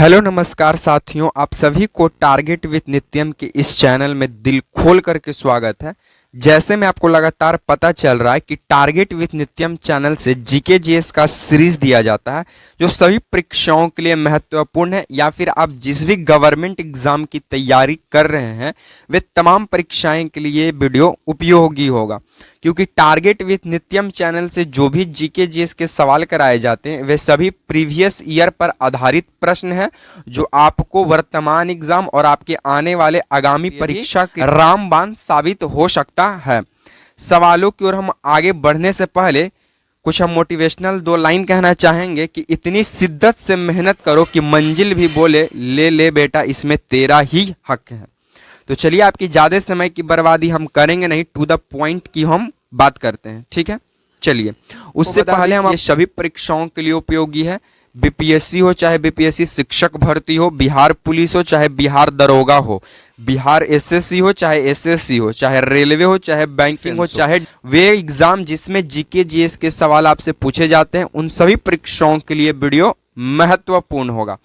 Hello नमस्कार साथियों, आप सभी को टारगेट विथ नित्यम के इस चैनल में दिल खोल करके स्वागत है। जैसे में आपको लगातार पता चल रहा है कि टारगेट विथ नित्यम चैनल से जीके जीएस का सीरीज दिया जाता है जो सभी परीक्षाओं के लिए महत्वपूर्ण है, या फिर आप जिस भी गवर्नमेंट एग्जाम की तैयारी कर रहे हैं वे तमाम परीक्षाएं के लिए वीडियो उपयोगी होगा। क्योंकि टारगेट विथ नित्यम चैनल से जो भी जीके जीएस के सवाल कराए जाते हैं वे सभी प्रीवियस ईयर पर आधारित प्रश्न हैं जो आपको वर्तमान एग्जाम और आपके आने वाले आगामी परीक्षा के रामबाण साबित हो सकता है। सवालों की ओर हम आगे बढ़ने से पहले कुछ हम मोटिवेशनल 2 लाइन कहना चाहेंगे कि इतनी शिद्दत से मेहनत करो कि मंजिल भी बोले ले ले बेटा इसमें तेरा ही हक है। तो चलिए, आपकी ज्यादा समय की बर्बादी हम करेंगे नहीं, टू द पॉइंट की हम बात करते हैं। ठीक है, चलिए उससे पहले हम ये सभी परीक्षाओं के लिए उपयोगी है। बीपीएससी हो चाहे बीपीएससी शिक्षक भर्ती हो, बिहार पुलिस हो चाहे बिहार दरोगा हो, बिहार एसएससी हो चाहे एसएससी हो, चाहे रेलवे हो चाहे बैंकिंग हो, चाहे वे एग्जाम जिसमें जीके जीएस के सवाल आपसे पूछे जाते हैं, उन सभी परीक्षाओं के लिए वीडियो महत्वपूर्ण होगा।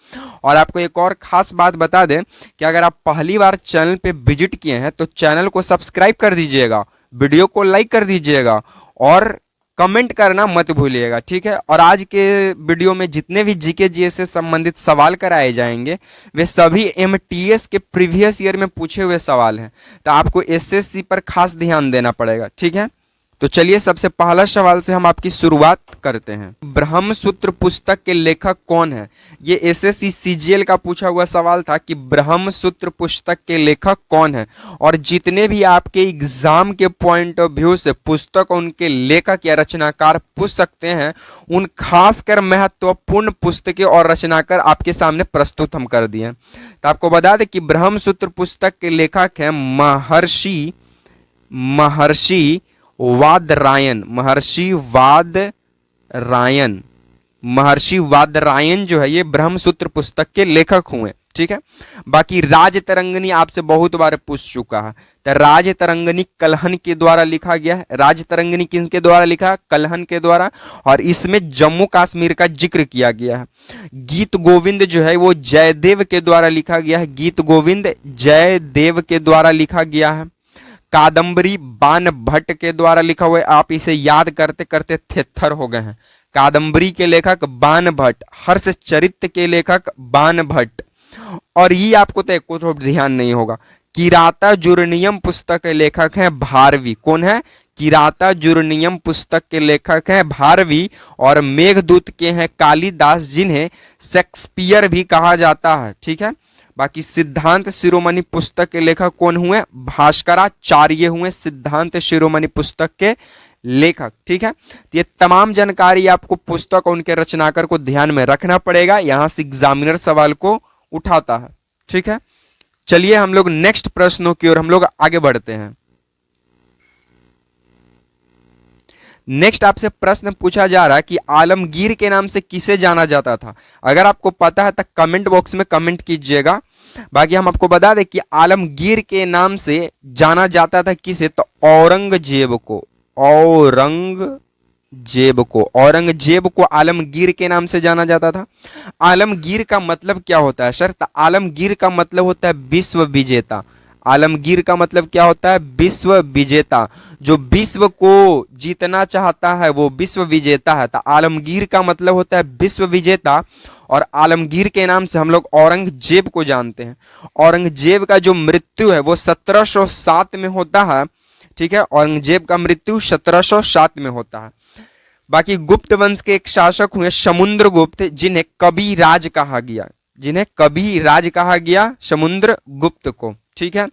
और आपको एक और खास बात बता दें कि अगर आप पहली बार चैनल पे विजिट किए हैं तो चैनल को सब्सक्राइब कर दीजिएगा, वीडियो को लाइक कर दीजिएगा और कमेंट करना मत भूलिएगा। ठीक है, और आज के वीडियो में जितने भी जीके जीएस से संबंधित सवाल कराए जाएंगे वे सभी एमटीएस के प्रीवियस ईयर में पूछे हुए सवाल हैं, तो आपको एसएससी पर खास ध्यान देना पड़ेगा। ठीक है, तो चलिए सबसे पहला सवाल से हम आपकी शुरुआत करते हैं। ब्रह्मसूत्र पुस्तक के लेखक कौन है? ये एसएससी सीजीएल का पूछा हुआ सवाल था कि ब्रह्मसूत्र पुस्तक के लेखक कौन है। और जितने भी आपके एग्जाम के पॉइंट ऑफ व्यू से पुस्तक उनके लेखक या रचनाकार पूछ सकते हैं, उन खासकर महत्वपूर्ण पुस्तकें और रचनाकार आपके सामने प्रस्तुत हम कर दिए। तो आपको बता दें कि ब्रह्मसूत्र पुस्तक के लेखक हैं महर्षि वादरायन। महर्षि वादरायन जो है ये ब्रह्मसूत्र पुस्तक के लेखक हुए। ठीक है, बाकी राजतरंगिणी आपसे बहुत बार पूछ चुका है, तो राजतरंगिणी कल्हण के द्वारा लिखा गया है। राजतरंगिणी किसके द्वारा लिखा? कल्हण के द्वारा, और इसमें जम्मू कश्मीर का जिक्र किया गया है। गीत गोविंद जो है वो जयदेव के द्वारा लिखा गया है, गीत गोविंद जयदेव के द्वारा लिखा गया है। कादंबरी बाण भट्ट के द्वारा लिखा हुआ है। आप इसे याद करते करते थेथर हो गए हैं। कादंबरी के लेखक बाण भट्ट, हर्षचरित्र के लेखक बाण भट्ट। और ये आपको तो एक को ध्यान नहीं होगा, किरातार्जुनीयम पुस्तक के लेखक हैं भारवी। कौन है? किरातार्जुनीयम पुस्तक के लेखक हैं भारवी। और मेघदूत के हैं कालिदास, जिन्हें शेक्सपियर भी कहा जाता है। ठीक है, बाकी सिद्धांत शिरोमणि पुस्तक के लेखक कौन हुए? भास्कराचार्य हुए सिद्धांत शिरोमणि पुस्तक के लेखक। ठीक है, तो ये तमाम जानकारी आपको पुस्तक और उनके रचनाकार को ध्यान में रखना पड़ेगा, यहां से एग्जामिनर सवाल को उठाता है। ठीक है, चलिए हम लोग नेक्स्ट प्रश्नों की ओर हम लोग आगे बढ़ते हैं। नेक्स्ट आपसे प्रश्न पूछा जा रहा है कि आलमगीर के नाम से किसे जाना जाता था? अगर आपको पता है तो कमेंट बॉक्स में कमेंट कीजिएगा। बाकी हम आपको बता दें कि आलमगीर के नाम से जाना जाता था किसे? तो औरंगजेब को आलमगीर के नाम से जाना जाता था। आलमगीर का मतलब क्या होता है सर? तो आलमगीर का मतलब होता है विश्व विजेता। आलमगीर का मतलब क्या होता है? विश्व विजेता। जो विश्व को जीतना चाहता है वो विश्व विजेता है। तो आलमगीर का मतलब होता है विश्व विजेता। और आलमगीर के नाम से हम लोग औरंगजेब को जानते हैं। औरंगजेब का जो मृत्यु है वो 1707 में होता है। ठीक है, औरंगजेब का मृत्यु 1707 में होता है। बाकी गुप्त वंश के एक शासक हुए समुद्रगुप्त, जिन्हें कविराज कहा गया समुद्रगुप्त को। ठीक है,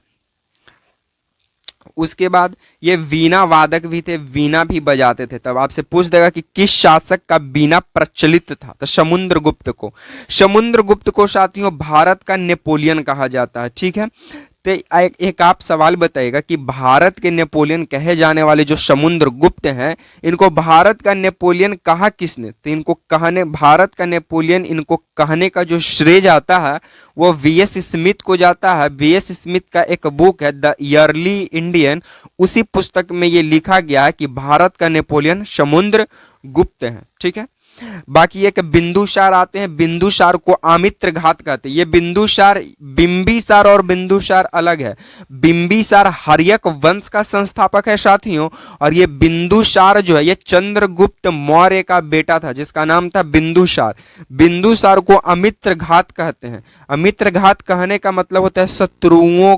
उसके बाद ये वीणा वादक भी थे, वीणा भी बजाते थे। तब आपसे पूछ देगा कि किस शासक का वीणा प्रचलित था? तो समुद्रगुप्त को साथियों भारत का नेपोलियन कहा जाता है। ठीक है, तो एक आप सवाल बताइएगा कि भारत के नेपोलियन कहे जाने वाले जो समुद्रगुप्त हैं, इनको भारत का नेपोलियन कहा किसने? तो इनको कहने भारत का नेपोलियन इनको कहने का जो श्रेय जाता है वो वीएस स्मिथ को जाता है। वीएस स्मिथ का एक बुक है द अर्ली इंडियन, उसी पुस्तक में ये लिखा गया है कि भारत का नेपोलियन समुद्रगुप्त है। ठीक है, बाकी एक बिंदुसार आते हैं, बिंदुसार को आमित्र घात कहते हैं। ये बिंदुसार, बिंबिसार और बिंदुसार अलग है। बिंबिसार हर्यक वंश का संस्थापक है साथियों, और ये बिंदुसार जो है ये चंद्रगुप्त मौर्य का बेटा था जिसका नाम था बिंदुसार। बिंदुसार को अमित्र घात कहते हैं। अमित्र घात कहने का मतलब होता है शत्रुओं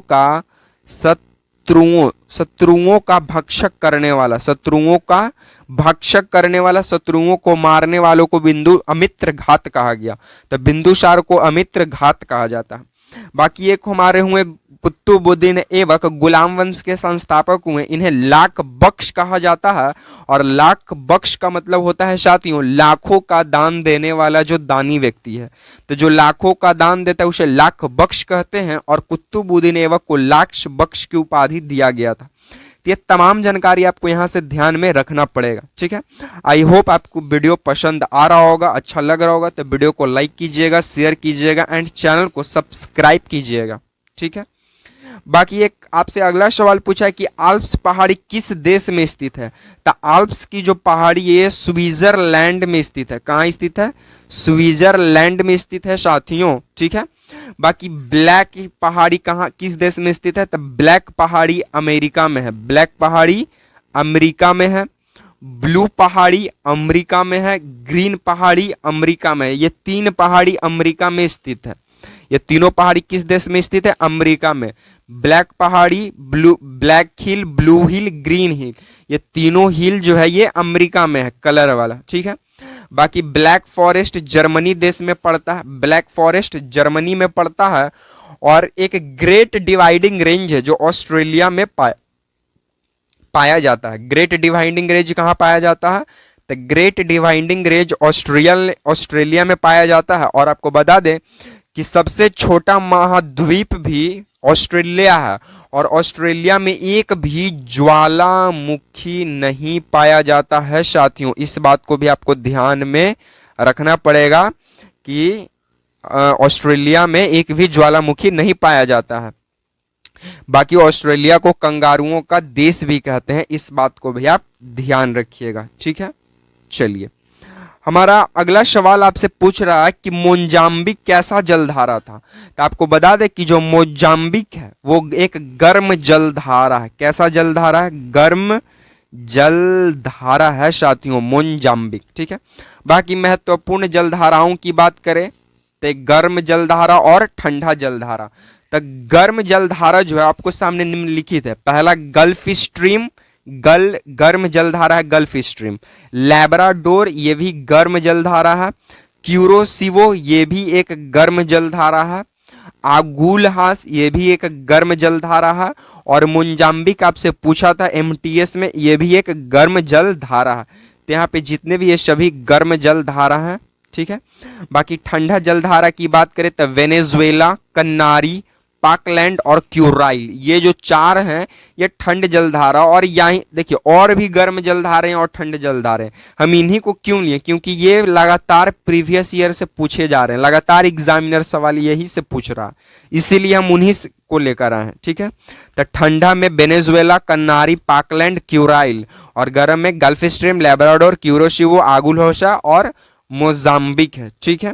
का भक्षक करने वाला, शत्रुओं का भक्षक करने वाला, शत्रुओं को मारने वालों को अमित्र घात कहा गया। तो बिंदुसार को अमित्र घात कहा जाता है। बाकी एक हमारे हुए कुतुबुद्दीन ऐबक, गुलाम वंश के संस्थापक हुए। इन्हें लाख बख्श कहा जाता है, और लाख बख्श का मतलब होता है साथियों लाखों का दान देने वाला जो दानी व्यक्ति है। तो जो लाखों का दान देता है उसे लाख बख्श कहते हैं, और कुतुबुद्दीन ऐबक को लाख बख्श की उपाधि दिया गया था। तो ये तमाम जानकारी आपको यहाँ से ध्यान में रखना पड़ेगा, ठीक है। आई होप आपको वीडियो पसंद आ रहा होगा, अच्छा लग रहा होगा। तो वीडियो को लाइक कीजिएगा, शेयर कीजिएगा एंड चैनल को सब्सक्राइब कीजिएगा, ठीक है। बाकी एक आपसे अगला सवाल पूछा है कि आल्प्स पहाड़ी किस देश में स्थित है। तो आल्प्स की जो पहाड़ी है स्विट्जरलैंड में स्थित है। कहाँ स्थित है? स्विट्जरलैंड में स्थित है साथियों, ठीक है। बाकी ब्लैक पहाड़ी कहाँ, किस देश में स्थित है? तो ब्लैक पहाड़ी अमेरिका में है। ब्लैक पहाड़ी अमेरिका में है। ब्लू पहाड़ी अमेरिका में है। ग्रीन पहाड़ी अमेरिका में है। ये तीन पहाड़ी अमेरिका में स्थित है। ये तीनों पहाड़ी किस देश में स्थित है? अमेरिका में। ब्लैक पहाड़ी, ब्लैक हिल, ब्लू हिल, ग्रीन हिल, ये तीनों हिल जो है ये अमेरिका में है, कलर वाला, ठीक है। बाकी ब्लैक फॉरेस्ट जर्मनी देश में पड़ता है। ब्लैक फॉरेस्ट जर्मनी में पड़ता है। और एक ग्रेट डिवाइडिंग रेंज है जो ऑस्ट्रेलिया में पाया जाता है। ग्रेट डिवाइडिंग रेंज कहाँ पाया जाता है? तो ग्रेट डिवाइडिंग रेंज ऑस्ट्रेलिया में पाया जाता है। और आपको बता दें कि सबसे छोटा महाद्वीप भी ऑस्ट्रेलिया है, और ऑस्ट्रेलिया में एक भी ज्वालामुखी नहीं पाया जाता है साथियों। इस बात को भी आपको ध्यान में रखना पड़ेगा कि ऑस्ट्रेलिया में एक भी ज्वालामुखी नहीं पाया जाता है। बाकी ऑस्ट्रेलिया को कंगारुओं का देश भी कहते हैं, इस बात को भी आप ध्यान रखिएगा, ठीक है। चलिए, हमारा अगला सवाल आपसे पूछ रहा है कि मोजाम्बिक कैसा जलधारा था। तो आपको बता दें कि जो मोजाम्बिक है वो एक गर्म जलधारा है। कैसा जलधारा है? गर्म जलधारा है साथियों मोजाम्बिक, ठीक है। बाकी महत्वपूर्ण जलधाराओं की बात करें तो गर्म जलधारा और ठंडा जलधारा। तो गर्म जलधारा जो है आपको सामने निम्नलिखित है। पहला गल्फ स्ट्रीम, गर्म जलधारा है गल्फ स्ट्रीम। लैब्राडोर ये भी गर्म जलधारा है। क्यूरोसिवो ये भी एक गर्म जलधारा है। आगुलहास ये भी एक गर्म जलधारा है। और मोजाम्बिक आपसे पूछा था एमटीएस में, ये भी एक गर्म जलधारा है। तो यहाँ पे जितने भी ये सभी गर्म जलधारा हैं, ठीक है। बाकी ठंडा जलधारा की बात करें तो वेनेजुएला, कन्नारी, पाकलैंड और क्यूराइल, ये जो चार हैं ये ठंड जलधारा। और यहाँ देखिए और भी गर्म जलधारे और ठंड जलधारे। हम इन्हीं को क्यों लिए? क्योंकि ये लगातार प्रीवियस ईयर से पूछे जा रहे हैं, लगातार एग्जामिनर सवाल यही से पूछ रहा है, इसीलिए हम उन्हीं को लेकर आए हैं, ठीक है। तो ठंडा में वेनेजुएला, कन्नारी, पाकलैंड, क्यूराइल, और गर्म में गल्फ स्ट्रीम, लैब्राडोर, क्यूरोसिवो, आगुलहोसा और मोजाम्बिक है, ठीक है।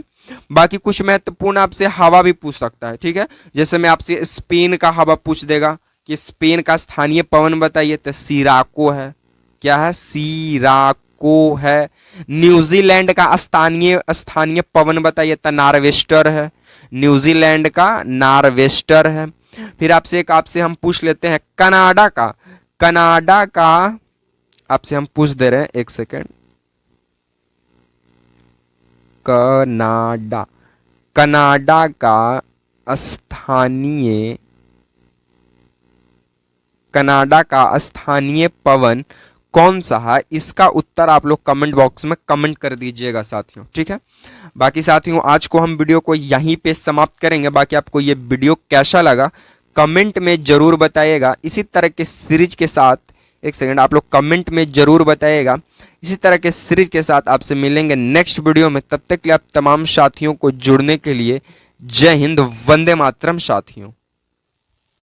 बाकी कुछ महत्वपूर्ण आपसे हवा भी पूछ सकता है, ठीक है। जैसे मैं आपसे स्पेन का हवा पूछ देगा कि स्पेन का स्थानीय पवन बताइए, तो सिराको है। क्या है? सिराको है। न्यूजीलैंड का स्थानीय पवन बताइए, तो नार्वेस्टर है। न्यूजीलैंड का नार्वेस्टर है। फिर आपसे हम पूछ लेते हैं कनाडा का आपसे हम पूछ दे रहे हैं, एक सेकेंड। कनाडा का स्थानीय पवन कौन सा है? इसका उत्तर आप लोग कमेंट बॉक्स में कमेंट कर दीजिएगा साथियों, ठीक है। बाकी साथियों आज को हम वीडियो को यहीं पे समाप्त करेंगे। बाकी आपको ये वीडियो कैसा लगा कमेंट में जरूर बताइएगा। इसी तरह के सीरीज के साथ, एक सेकंड, आप लोग कमेंट में जरूर बताइएगा। इसी तरह के सीरीज के साथ आपसे मिलेंगे नेक्स्ट वीडियो में। तब तक के लिए आप तमाम साथियों को जुड़ने के लिए जय हिंद, वंदे मातरम साथियों।